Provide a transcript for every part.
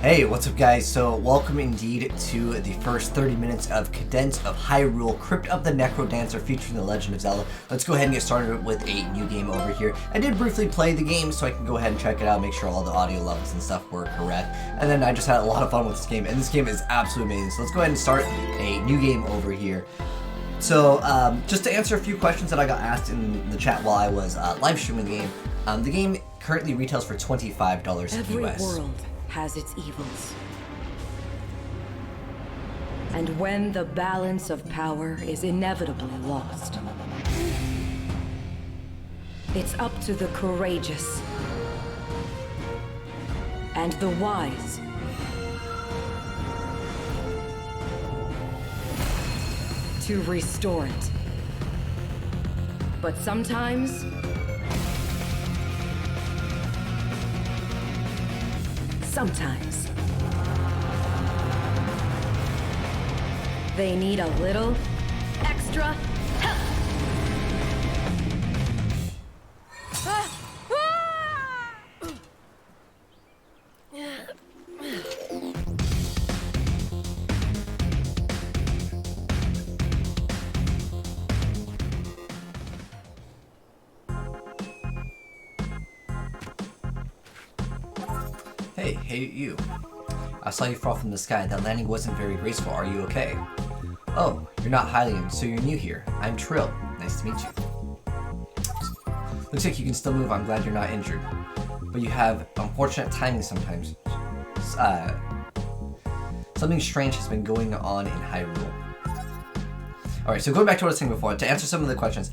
Hey, what's up guys? So welcome indeed to the first 30 minutes of Cadence of Hyrule, Crypt of the NecroDancer featuring the Legend of Zelda. Let's go ahead and get started with a new game over here. I did briefly play the game so I can go ahead and check it out, make sure all the audio levels and stuff were correct. And then I just had a lot of fun with this game, and this game is absolutely amazing. So let's go ahead and start a new game over here. So just to answer a few questions that I got asked in the chat while I was live streaming the game currently retails for $25 Every US. world has its evils. And when the balance of power is inevitably lost, it's up to the courageous and the wise to restore it. But sometimes they need a little extra help. Hey, you. I saw you fall from the sky. That landing wasn't very graceful. Are you okay? Oh, you're not Hylian, so you're new here. I'm Trill. Nice to meet you. Looks like you can still move. I'm glad you're not injured. But you have unfortunate timing sometimes. Something strange has been going on in Hyrule. Alright, so going back to what I was saying before, to answer some of the questions,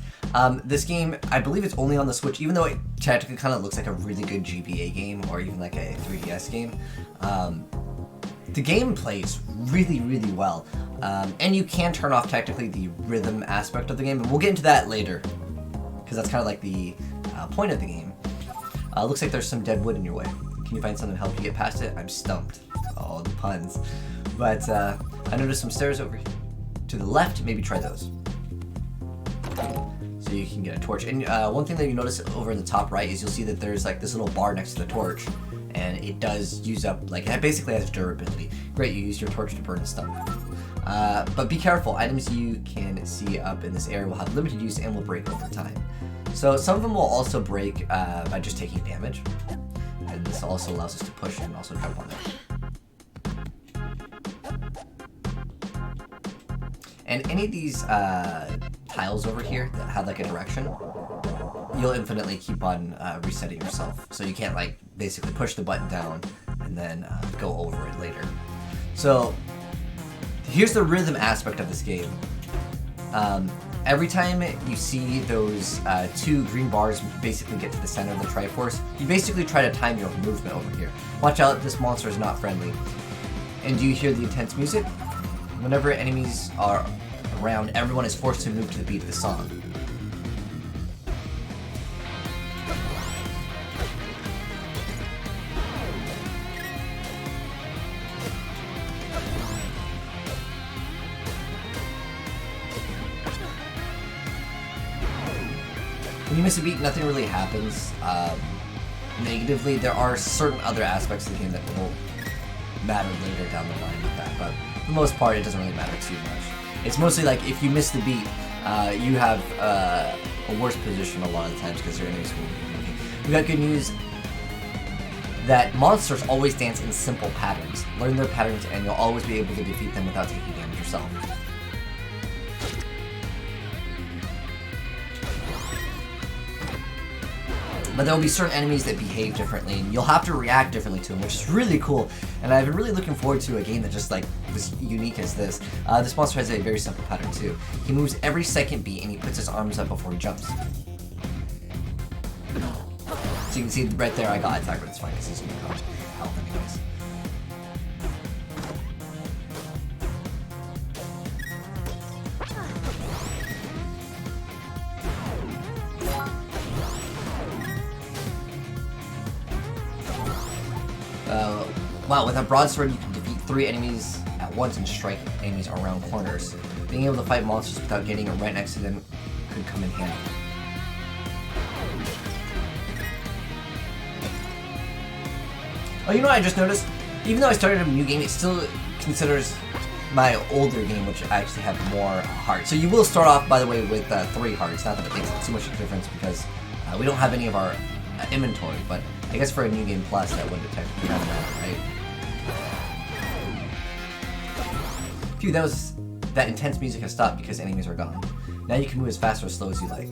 this game, I believe it's only on the Switch, even though it technically kind of looks like a really good GBA game, or even like a 3DS game. The game plays really, really well, and you can turn off technically the rhythm aspect of the game, but we'll get into that later, because that's kind of like the point of the game. Looks like there's some dead wood in your way. Can you find something to help you get past it? I'm stumped. Oh, the puns. But I noticed some stairs over here. To the left, maybe try those. So you can get a torch. And one thing that you notice over in the top right is you'll see that there's like this little bar next to the torch. And it does use up, like, it basically has durability. Great, you use your torch to burn stuff. But be careful, items you can see up in this area will have limited use and will break over time. So some of them will also break by just taking damage. And this also allows us to push and also jump on them. And any of these tiles over here that have like a direction, you'll infinitely keep on resetting yourself. So you can't like basically push the button down and then go over it later. So here's the rhythm aspect of this game. Every time you see those two green bars basically get to the center of the Triforce, you basically try to time your movement over here. Watch out, this monster is not friendly. And do you hear the intense music? Whenever enemies are around, everyone is forced to move to the beat of the song. When you miss a beat, nothing really happens. Negatively, there are certain other aspects of the game that will matter later down the line with that, but for the most part, it doesn't really matter too much. It's mostly like if you miss the beat, you have a worse position a lot of the times because your enemies will be moving. We got good news that monsters always dance in simple patterns. Learn their patterns and you'll always be able to defeat them without taking damage yourself. But there will be certain enemies that behave differently, and you'll have to react differently to them, which is really cool. And I've been really looking forward to a game that just like as unique as this. This monster has a very simple pattern too. He moves every second beat, and he puts his arms up before he jumps. So you can see right there, I got attacked, but it's fine because he's gonna go health anyways. Wow, with a broadsword you can defeat 3 enemies at once and strike enemies around corners. Being able to fight monsters without getting right next to them could come in handy. Oh, you know what I just noticed? even though I started a new game, it still considers my older game, which I actually have more hearts. So you will start off, by the way, with 3 hearts. Not that it makes too much of a difference because we don't have any of our inventory, but I guess for a new game plus, that would technically not matter, right? Phew, that intense music has stopped because enemies are gone. Now you can move as fast or as slow as you like.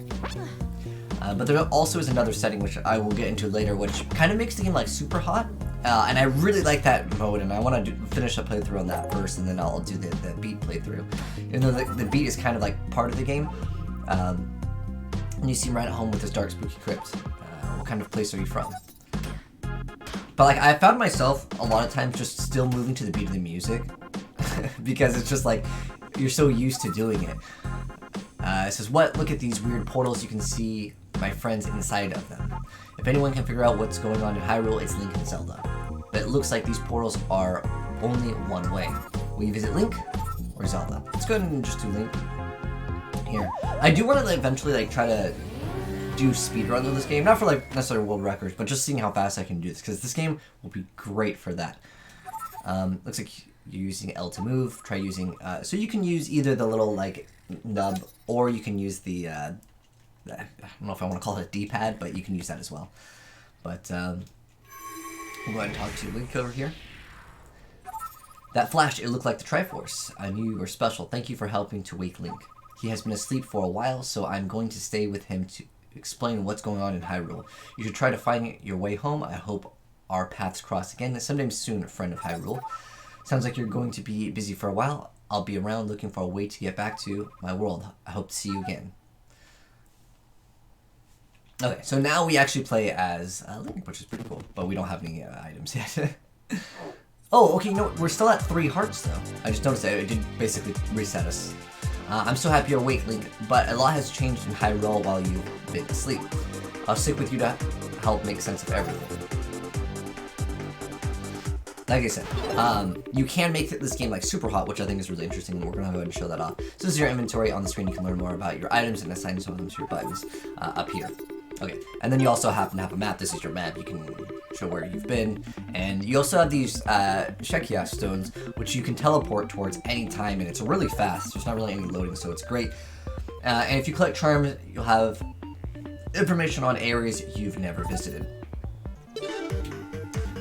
But there also is another setting, which I will get into later, which kind of makes the game like super hot. And I really like that mode, and I want to finish a playthrough on that first, and then I'll do the beat playthrough. Even though the beat is kind of like part of the game. And you seem right at home with this dark, spooky crypt. What kind of place are you from? But like, I found myself a lot of times just still moving to the beat of the music. Because it's just like, you're so used to doing it. It says, what? Look at these weird portals. You can see my friends inside of them. If anyone can figure out what's going on in Hyrule, it's Link and Zelda. But it looks like these portals are only one way. Will you visit Link or Zelda? Let's go ahead and just do Link here. I do want to like, eventually like try to do speedruns of this game. Not for like necessarily world records, but just seeing how fast I can do this. Because this game will be great for that. Looks like you're using L to move. Try using... so you can use either the little like nub, or you can use the... I don't know if I want to call it a D-pad, but you can use that as well. But we'll go ahead and talk to Link over here. That flash, it looked like the Triforce. I knew you were special. Thank you for helping to wake Link. He has been asleep for a while, so I'm going to stay with him to explain what's going on in Hyrule. You should try to find your way home. I hope our paths cross again sometime soon, friend of Hyrule. Sounds like you're going to be busy for a while. I'll be around looking for a way to get back to my world. I hope to see you again. Okay, so now we actually play as Link, which is pretty cool, but we don't have any items yet. Oh, okay, no, we're still at 3 hearts, though. I just noticed that it did basically reset us. I'm so happy you're awake, Link, but a lot has changed in Hyrule while you've been asleep. I'll stick with you to help make sense of everything. Like I said, you can make this game like super hot, which I think is really interesting, and we're going to go ahead and show that off. So this is your inventory. On the screen, you can learn more about your items and assign some of them to your buttons up here. Okay, and then you also happen to have a map. This is your map. You can show where you've been, and you also have these Shekia stones, which you can teleport towards any time, and it's really fast. There's not really any loading, so it's great. And if you collect charms, you'll have information on areas you've never visited.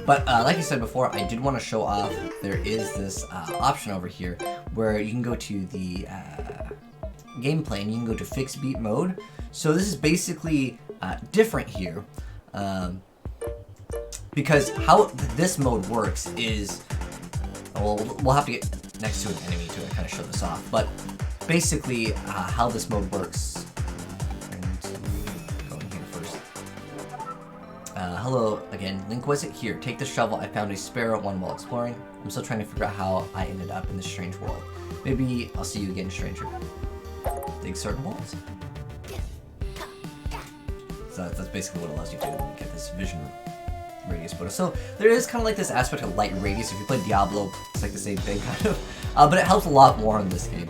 But like I said before, I did want to show off, there is this option over here where you can go to the gameplay and you can go to fixed beat mode. So this is basically different here because how this mode works is, well, we'll have to get next to an enemy to kind of show this off, but basically how this mode works. Hello again, Link, was it here? Take the shovel. I found a spare one while exploring. I'm still trying to figure out how I ended up in this strange world. Maybe I'll see you again, stranger. Dig certain walls. So that's basically what allows you to get this vision radius bonus. So there is kind of like this aspect of light radius. If you play Diablo, it's like the same thing kind of. But it helps a lot more in this game.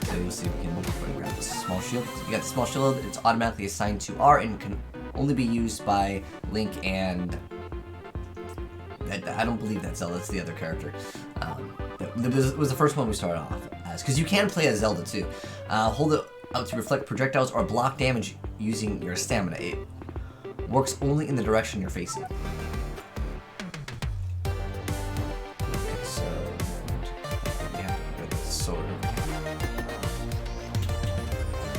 So you'll see we can grab this small shield. You got the small shield. It's automatically assigned to R and can only be used by Link and I don't believe that's Zelda, that's the other character. It was the first one we started off as, because you can play as Zelda too. Hold it out to reflect projectiles or block damage using your stamina. It works only in the direction you're facing. Okay, so we have to put this sword over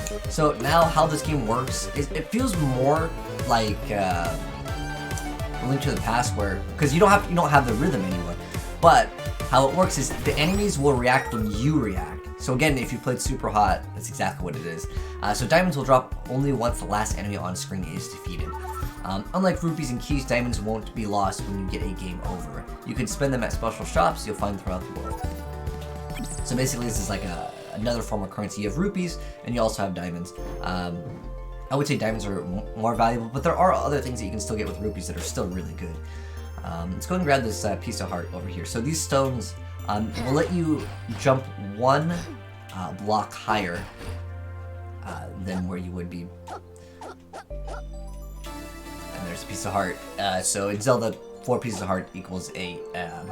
here. So now how this game works is it feels more like Link to the Past, where because you don't have the rhythm anymore, but how it works is the enemies will react when you react. So again, if you played Super Hot, that's exactly what it is. So diamonds will drop only once the last enemy on screen is defeated. Unlike rupees and keys, diamonds won't be lost when you get a game over. You can spend them at special shops you'll find throughout the world. So basically, this is like another form of currency. You have rupees, and you also have diamonds. I would say diamonds are more valuable, but there are other things that you can still get with rupees that are still really good. Let's go and grab this piece of heart over here. So these stones will let you jump 1 block higher than where you would be. And there's a piece of heart. So in Zelda, 4 pieces of heart equals a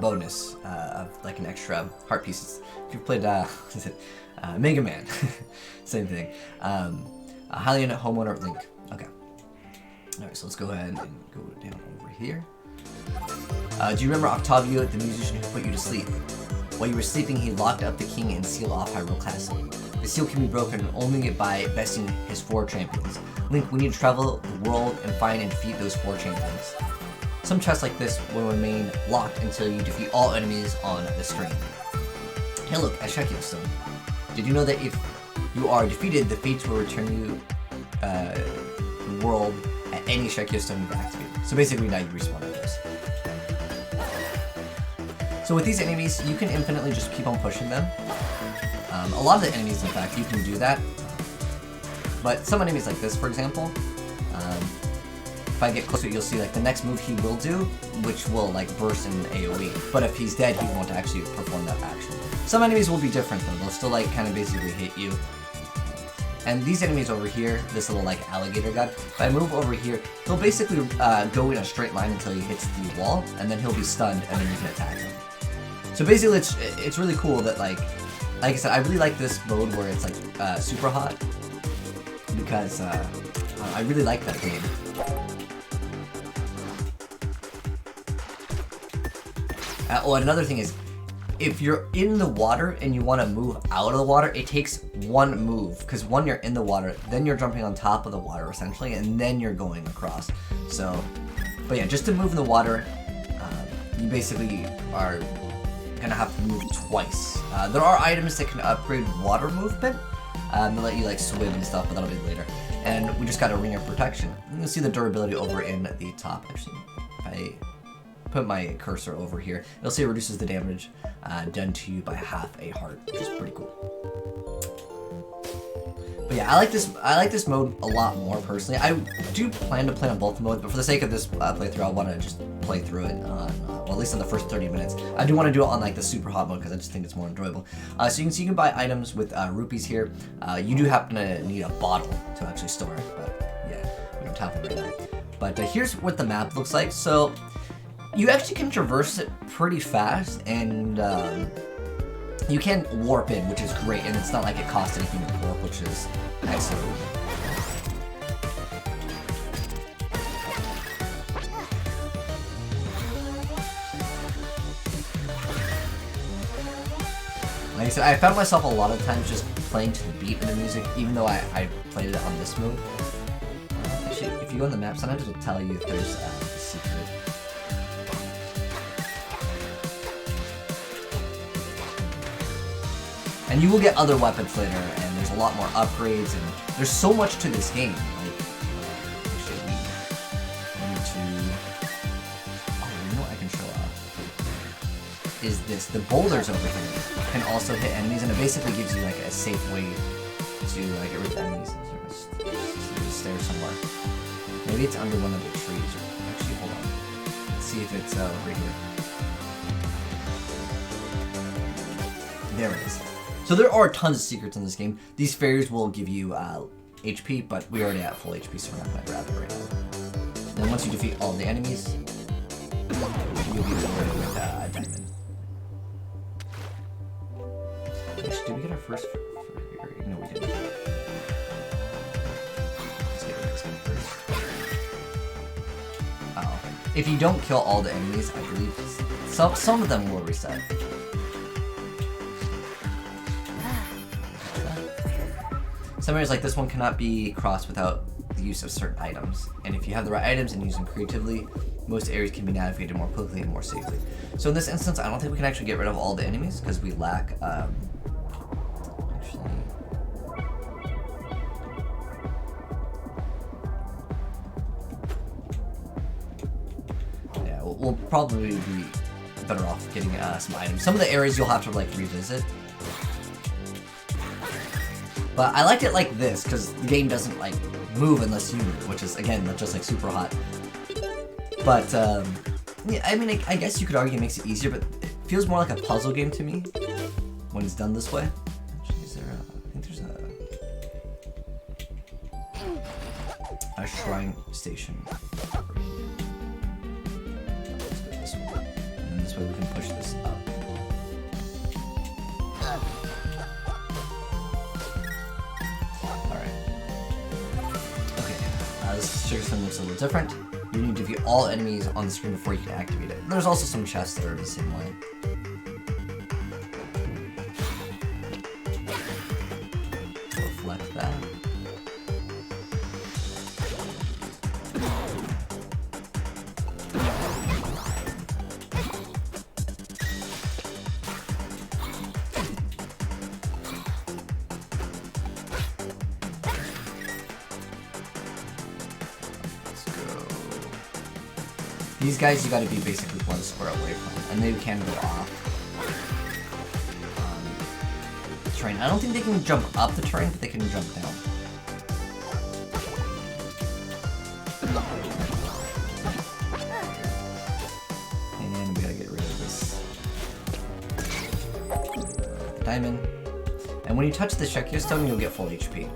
bonus of like an extra heart pieces. If you've played Mega Man, same thing. Hylian, Homeowner, Link. Okay. Alright, so let's go ahead and go down over here. Do you remember Octavio, the musician who put you to sleep? While you were sleeping, he locked up the king and sealed off Hyrule Castle. The seal can be broken only by besting his 4 champions. Link, we need to travel the world and find and defeat those 4 champions. Some chests like this will remain locked until you defeat all enemies on the screen. Hey look, a Yugioh stone. Did you know that if you are defeated, the fates will return you the world at any Yugioh stone you've activated. So basically now you respawn at those. So with these enemies, you can infinitely just keep on pushing them. A lot of the enemies, in fact, you can do that. But some enemies like this, for example, if I get closer, you'll see like the next move he will do, which will like burst in AoE. But if he's dead, he won't actually perform that action. Some enemies will be different though. They'll still like kind of basically hit you. And these enemies over here, this little like alligator guy, if I move over here, he'll basically go in a straight line until he hits the wall, and then he'll be stunned, and then you can attack him. So basically, it's really cool that like I said, I really like this mode where it's like super hot, because I really like that game. Oh, and another thing is, if you're in the water and you want to move out of the water, it takes 1 move, because when you're in the water, then you're jumping on top of the water essentially, and then you're going across. So, but yeah, just to move in the water, you basically are gonna have to move twice. There are items that can upgrade water movement. They'll let you like swim and stuff, but that'll be later. And we just got a Ring of Protection. You'll see the durability over in the top. Actually, if I put my cursor over here, you'll see it reduces the damage done to you by half a heart, which is pretty cool. But yeah, I like this mode a lot more personally. I do plan to play on both modes, but for the sake of this playthrough, I want to just play through it on, well, at least in the first 30 minutes. I do want to do it on like the super hot mode because I just think it's more enjoyable. So you can see you can buy items with rupees here. You do happen to need a bottle to actually store it, but yeah, we don't have it right now. But here's what the map looks like. So you actually can traverse it pretty fast, and you can warp in, which is great, and it's not like it costs anything to warp, which is excellent. Like I said, I found myself a lot of times just playing to the beat of the music, even though I played it on this mode. Actually, if you go on the map, sometimes it'll tell you if there's a secret. And you will get other weapons later, and there's a lot more upgrades, and there's so much to this game. Like, actually, we need to... Oh, you know what I can show off? Is this. The boulders over here can also hit enemies, and it basically gives you like a safe way to like get rid of enemies. There's a stair somewhere. Maybe it's under one of the trees. Or actually, hold on. Let's see if it's over here. There it is. So there are tons of secrets in this game. These fairies will give you HP, but we already have full HP, so we're not going to grab it right now. And then once you defeat all the enemies, you'll be rewarded with a diamond. Actually, did we get our first fairy? No, we didn't. Let's get rid of this guy first. Oh. If you don't kill all the enemies, I believe some of them will reset. Some areas like this one cannot be crossed without the use of certain items. And if you have the right items and use them creatively, most areas can be navigated more quickly and more safely. So in this instance, I don't think we can actually get rid of all the enemies because we lack, actually... Yeah, we'll probably be better off getting some items. Some of the areas you'll have to like revisit. But I liked it like this, because the game doesn't, like, move unless you move, which is, again, just, like, super hot. But, yeah, I mean, I guess you could argue it makes it easier, but it feels more like a puzzle game to me when it's done this way. Actually, is there I think there's a shrine station. this way we can push this up. Alright. Okay, this trigger system looks a little different. You need to defeat all enemies on the screen before you can activate it. There's also some chests that are the same way. Reflect that. These guys you gotta be basically one square away from, and they can go off the terrain. I don't think they can jump up the terrain, but they can jump down. And we gotta get rid of this diamond. And when you touch the Yugioh stone, you'll get full HP.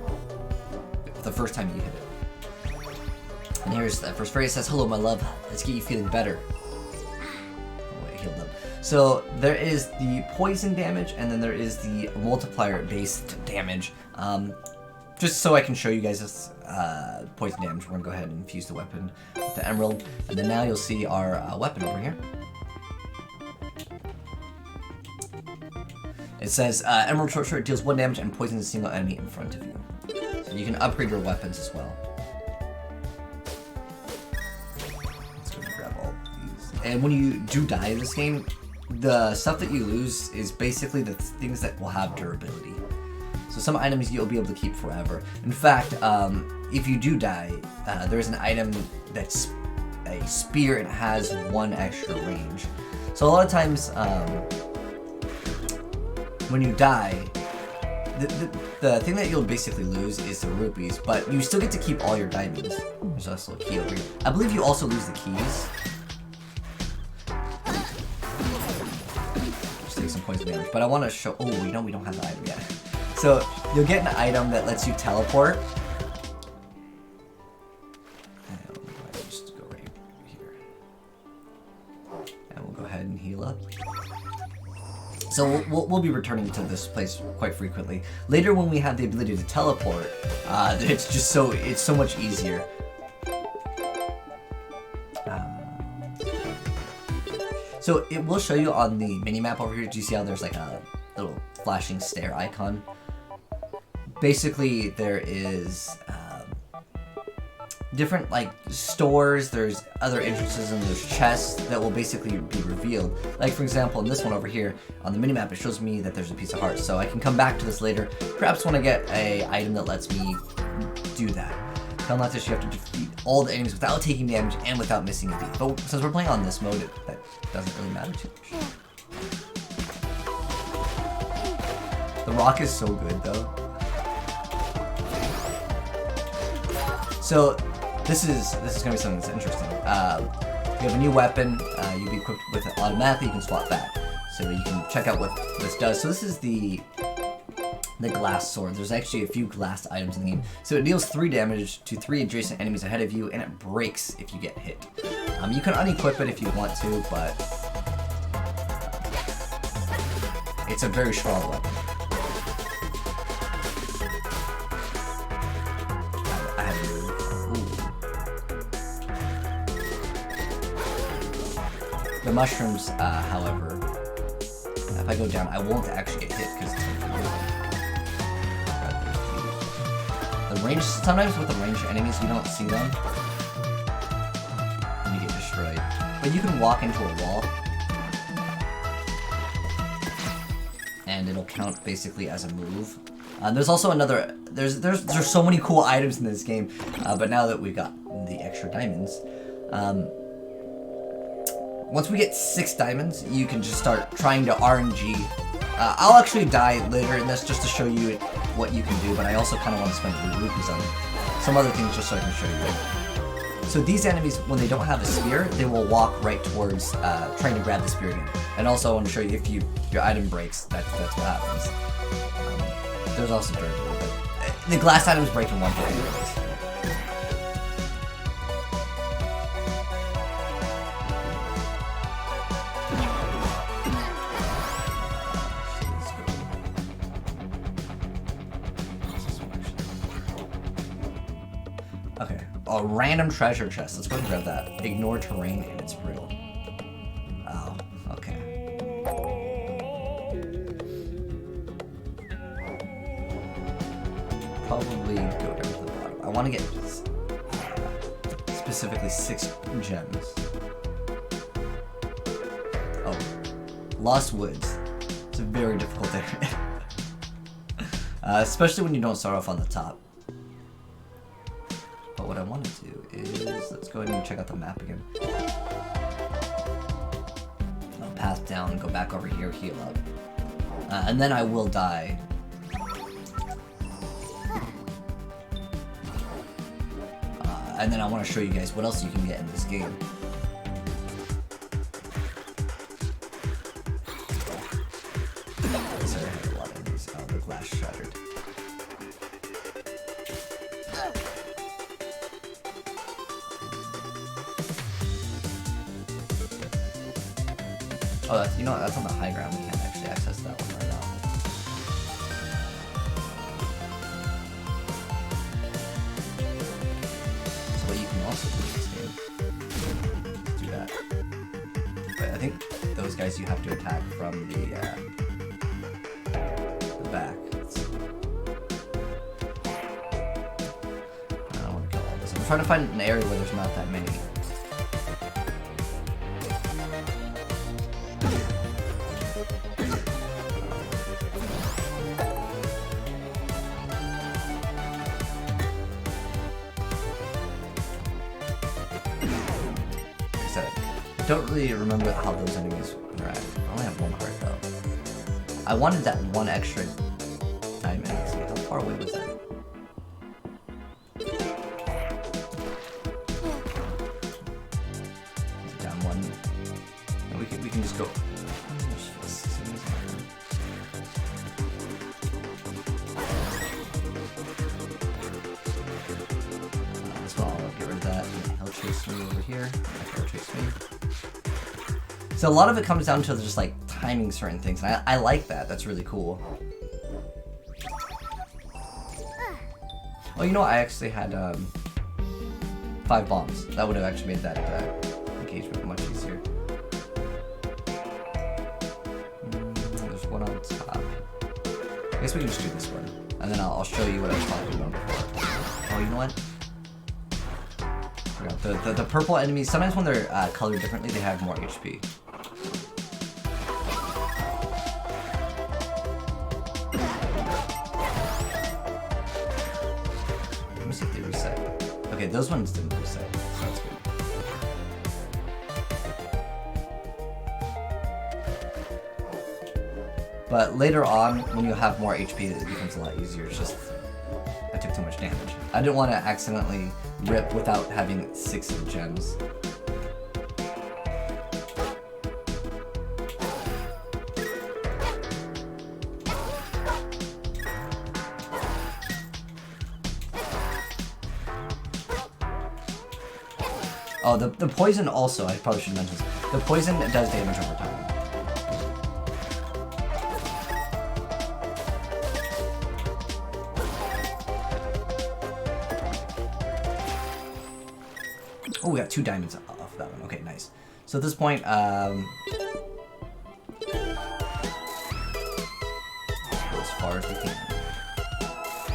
The first time you hit it. And here's the first phrase. It says, "Hello, my love. Let's get you feeling better." Oh, wait, healed up. So there is the poison damage, and then there is the multiplier-based damage. Just so I can show you guys this poison damage, we're gonna go ahead and infuse the weapon with the emerald, and then now you'll see our weapon over here. It says, "Emerald short sword deals 1 damage and poisons a single enemy in front of you." So you can upgrade your weapons as well. And when you do die in this game, the stuff that you lose is basically the things that will have durability. So some items you'll be able to keep forever. In fact, if you do die, there's an item that's a spear and it has 1 extra range. So a lot of times, when you die, the thing that you'll basically lose is the rupees, but you still get to keep all your diamonds. There's also a key over here. I believe you also lose the keys. Some poison damage, but I want to show. Oh, we don't have the item yet. So you'll get an item that lets you teleport. And just go right here, and we'll go ahead and heal up. So we'll be returning to this place quite frequently. Later, when we have the ability to teleport, it's so much easier. So it will show you on the mini-map over here. Do you see how there's like a little flashing stare icon? Basically, there is different like stores, there's other entrances, and there's chests that will basically be revealed. Like for example, in this one over here, on the mini-map, it shows me that there's a piece of heart. So I can come back to this later, perhaps when I get a item that lets me do that. Tell not this, you have to defeat all the enemies without taking damage and without missing a beat. But since we're playing on this mode, that doesn't really matter too much. The rock is so good though. So this is gonna be something that's interesting. You have a new weapon. You'll be equipped with it automatically. You can swap back, so you can check out what this does. So this is the glass sword. There's actually a few glass items in the game. So it deals 3 damage to 3 adjacent enemies ahead of you, and it breaks if you get hit. You can unequip it if you want to, but it's a very strong weapon. I have to move. The mushrooms, however, if I go down, I won't actually get hit because it's going to be the range. Sometimes with the ranged enemies, you don't see them, and you get destroyed. But you can walk into a wall, and it'll count basically as a move. There's also another. There's so many cool items in this game, but now that we've got the extra diamonds, once we get 6 diamonds, you can just start trying to RNG. I'll actually die later in this just to show you what you can do, but I also kind of want to spend rupees on some other things just so I can show you. So these enemies, when they don't have a spear, they will walk right towards trying to grab the spear again. And also I want to show you if your item breaks, that's what happens. There's also durability, but the glass items break in 1 hit anyways. a random treasure chest. Let's go and grab that. Ignore terrain and it's real. Oh, okay. Probably go down to the bottom. I want to get specifically 6 gems. Oh, Lost Woods. It's a very difficult area. Especially when you don't start off on the top. But what I want to do is, let's go ahead and check out the map again. I'll pass down, go back over here, heal up. And then I will die. And then I want to show you guys what else you can get in this game. Sorry, I had a lot of these. Oh, the glass shattered. Oh, you know what? That's on the high ground. We can't actually access that one right now. So what you can also do in this game, do that. But I think those guys you have to attack from the back. I don't want to kill all this. I'm trying to find an area where there's not that many. I don't really remember how those enemies interact. I only have 1 heart though. I wanted that 1 extra diamond. Let's see, how far away was that? Down 1. And we can just go. So I'll get rid of that. He'll chase me over here. He'll chase me. So a lot of it comes down to just like timing certain things, and I like that. That's really cool. Oh, you know what? I actually had 5 bombs. That would have actually made that engagement much easier. There's one on top. I guess we can just do this one, and then I'll show you what I was talking about before. Oh, you know what? The purple enemies, sometimes when they're colored differently, they have more HP. Let me see if they reset. Okay, those ones didn't reset, so that's good. But later on, when you have more HP, it becomes a lot easier. It's just, I took too much damage. I didn't want to accidentally rip without having 6 of the gems. Oh, the poison also, I probably should mention this. The poison does damage over time. Oh, we got 2 diamonds off that one. Okay, nice. So at this point, go as far as we can.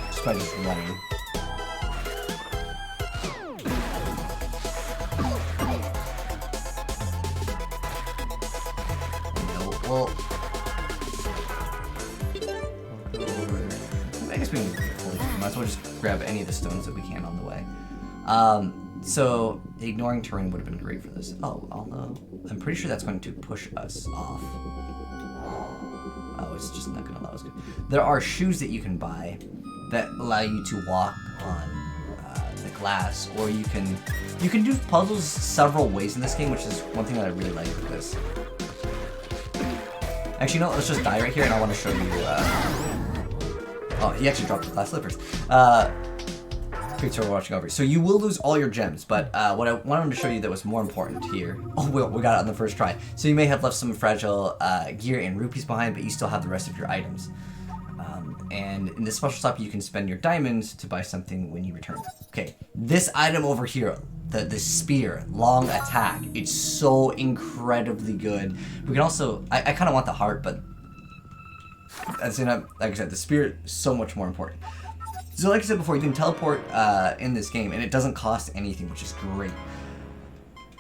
Just by just running. Well, we'll go over. I guess we can might as well just grab any of the stones that we can on the way. So ignoring terrain would have been great for this. Oh, although I'm pretty sure that's going to push us off. Oh, it's just not going to allow us to. There are shoes that you can buy that allow you to walk on the glass, or you can do puzzles several ways in this game, which is one thing that I really like with this. Actually, no, let's just die right here, and I want to show you. Oh, he actually dropped the glass slippers. Creature we're watching over. So you will lose all your gems, but what I wanted to show you that was more important here. Oh, we got it on the first try. So you may have left some fragile gear and rupees behind, but you still have the rest of your items. And in this special shop, you can spend your diamonds to buy something when you return. Okay, this item over here, the spear, long attack, it's so incredibly good. We can also, I kind of want the heart, but as in, like I said, the spear is so much more important. So like I said before, you can teleport in this game, and it doesn't cost anything, which is great.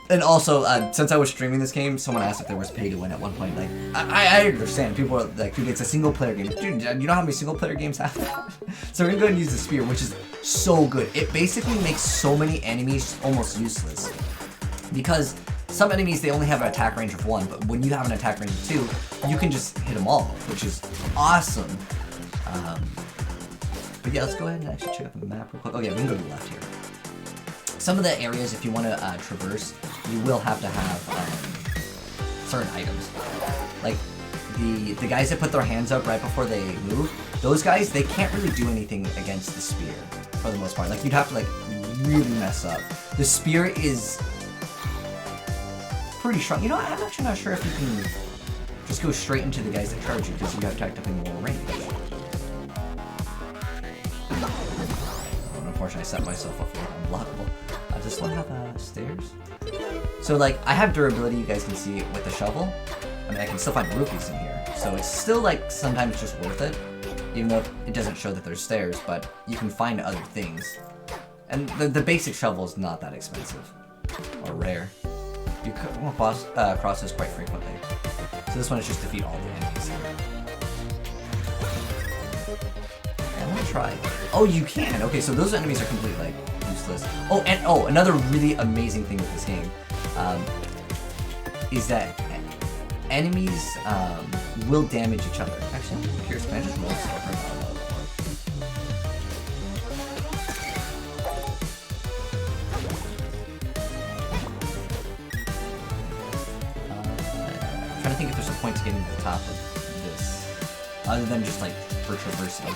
And also, since I was streaming this game, someone asked if there was pay to win at one point. Like, I understand. People are like, dude, it's a single player game. Dude, you know how many single player games have that? So we're gonna go ahead and use the spear, which is so good. It basically makes so many enemies almost useless. Because some enemies, they only have an attack range of 1, but when you have an attack range of 2, you can just hit them all, which is awesome. But yeah, let's go ahead and actually check out the map real quick. Okay, we can go to the left here. Some of the areas, if you want to traverse, you will have to have certain items. Like the guys that put their hands up right before they move, those guys, they can't really do anything against the spear for the most part. Like, you'd have to like really mess up. The spear is pretty strong. You know, I'm actually not sure if you can just go straight into the guys that charge you, because you have technically more range. Unfortunately, I set myself up for unblockable. Does this one have stairs? So like, I have durability, you guys can see with the shovel. I mean, I can still find rupees in here. So it's still like sometimes just worth it. Even though it doesn't show that there's stairs, but you can find other things. And the basic shovel is not that expensive. Or rare. You come across this quite frequently. So this one is just defeat all the enemies here. I'm gonna try. Oh, you can! Okay, so those enemies are completely like useless. Oh, and another really amazing thing with this game is that enemies will damage each other. Actually, I'm curious, can I just roll stuff right now? I'm trying to think if there's a point to getting to the top of this, other than just like for traversing.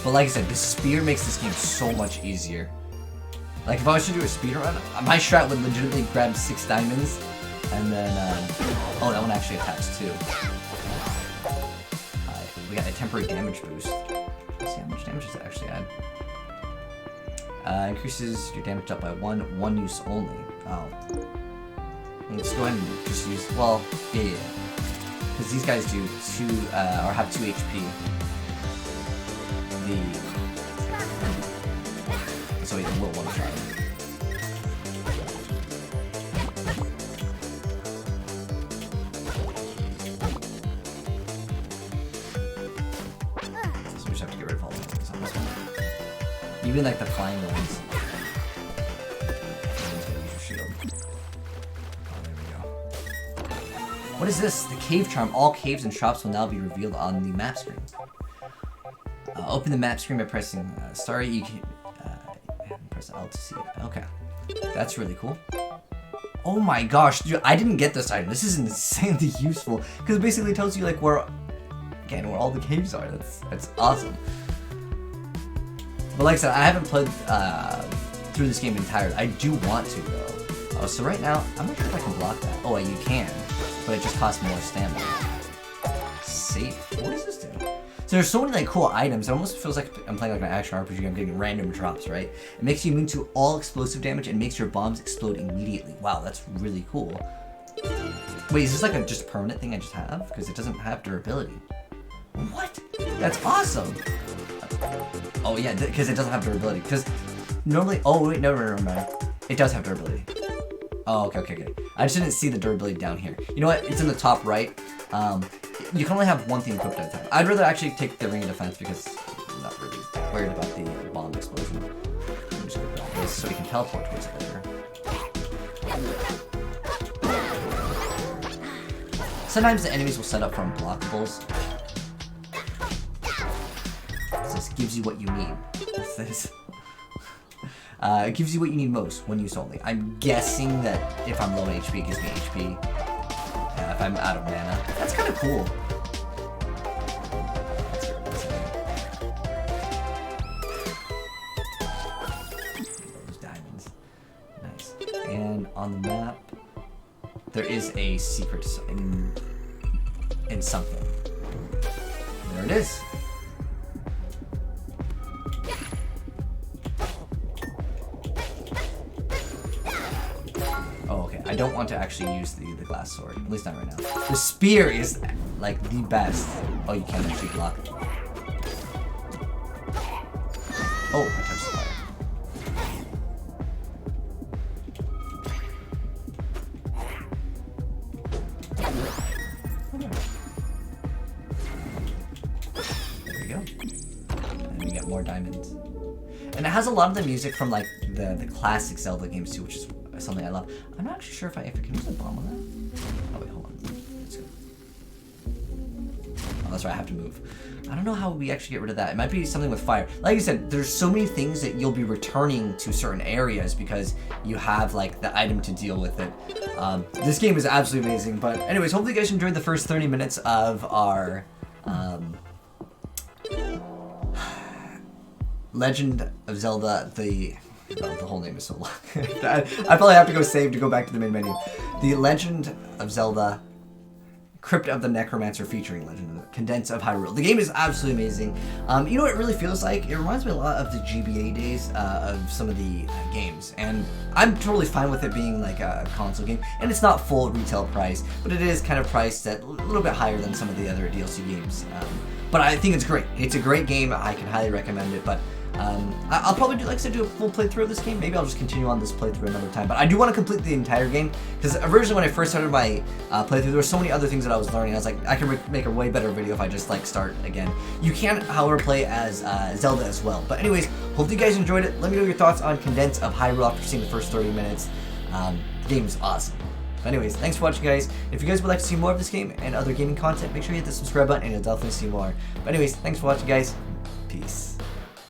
But like I said, the spear makes this game so much easier. Like, if I was to do a speedrun, my strat would legitimately grab 6 diamonds, and then, oh, that one actually attacks too. We got a temporary damage boost. Let's see how much damage does it actually add. Increases your damage up by 1 use only. Oh. Let's go ahead and just use, well, yeah. Because these guys do 2, or have 2 HP. So we will one shot. So we just have to get rid of all the things on this one. Even like the flying ones. Shield. Oh, there we go. What is this? The cave charm. All caves and shops will now be revealed on the map screen. Open the map screen by pressing star. You can press L to see it. Okay, that's really cool. Oh my gosh, dude, I didn't get this item. This is insanely useful because it basically tells you like where all the caves are. That's awesome. But like I said, I haven't played through this game entirely. I do want to though. So right now, I'm not sure if I can block that. Oh, you can, but it just costs more stamina. Safe. What does this do? So there's so many like cool items. It almost feels like I'm playing like an action RPG. I'm getting random drops, right? It makes you immune to all explosive damage and makes your bombs explode immediately. Wow, that's really cool. Wait, is this like a just permanent thing I just have? Because it doesn't have durability. What? That's awesome. Oh yeah, because it doesn't have durability. Because normally, oh wait, never mind. It does have durability. Oh, okay. I just didn't see the durability down here. You know what? It's in the top right. You can only have one thing equipped at a time. I'd rather actually take the Ring of Defense because I'm not really worried about the bomb explosion. Let me just go grab this so we can teleport towards it later. Sometimes the enemies will set up for unblockables. So this gives you what you need. What's this? It gives you what you need most, one use only. I'm guessing that if I'm low on HP, it gives me HP. If I'm out of mana. That's kind of cool. Those diamonds. Nice. And on the map, there is a secret in something. There it is. Oh, okay. I don't want to actually use the glass sword. At least not right now. The spear is, like, the best. Oh, you can't actually block. Oh, I touched the fire. There we go. And we get more diamonds. And it has a lot of the music from, like, the classic Zelda games, too, which is something I love. I'm not actually sure if I can use a bomb on that. Oh, wait, hold on. Let's go. Oh, that's right, I have to move. I don't know how we actually get rid of that. It might be something with fire. Like I said, there's so many things that you'll be returning to certain areas because you have, like, the item to deal with it. This game is absolutely amazing. But anyways, hopefully you guys enjoyed the first 30 minutes of our Legend of Zelda, the whole name is so long. I probably have to go save to go back to the main menu. The Legend of Zelda, Crypt of the NecroDancer featuring Legend of Cadence of Hyrule. The game is absolutely amazing. You know what it really feels like? It reminds me a lot of the GBA days of some of the games. And I'm totally fine with it being like a console game. And it's not full retail price, but it is kind of priced at a little bit higher than some of the other DLC games. But I think it's great. It's a great game. I can highly recommend it. But I'll probably do, like I said, do a full playthrough of this game. Maybe I'll just continue on this playthrough another time. But I do want to complete the entire game because originally when I first started my playthrough, there were so many other things that I was learning. I was like, I can make a way better video if I just like start again. You can, however, play as Zelda as well. But anyways, hope you guys enjoyed it. Let me know your thoughts on Cadence of Hyrule after seeing the first 30 minutes. The game is awesome. But anyways, thanks for watching, guys. If you guys would like to see more of this game and other gaming content, make sure you hit the subscribe button and you'll definitely see more. But anyways, thanks for watching, guys. Peace.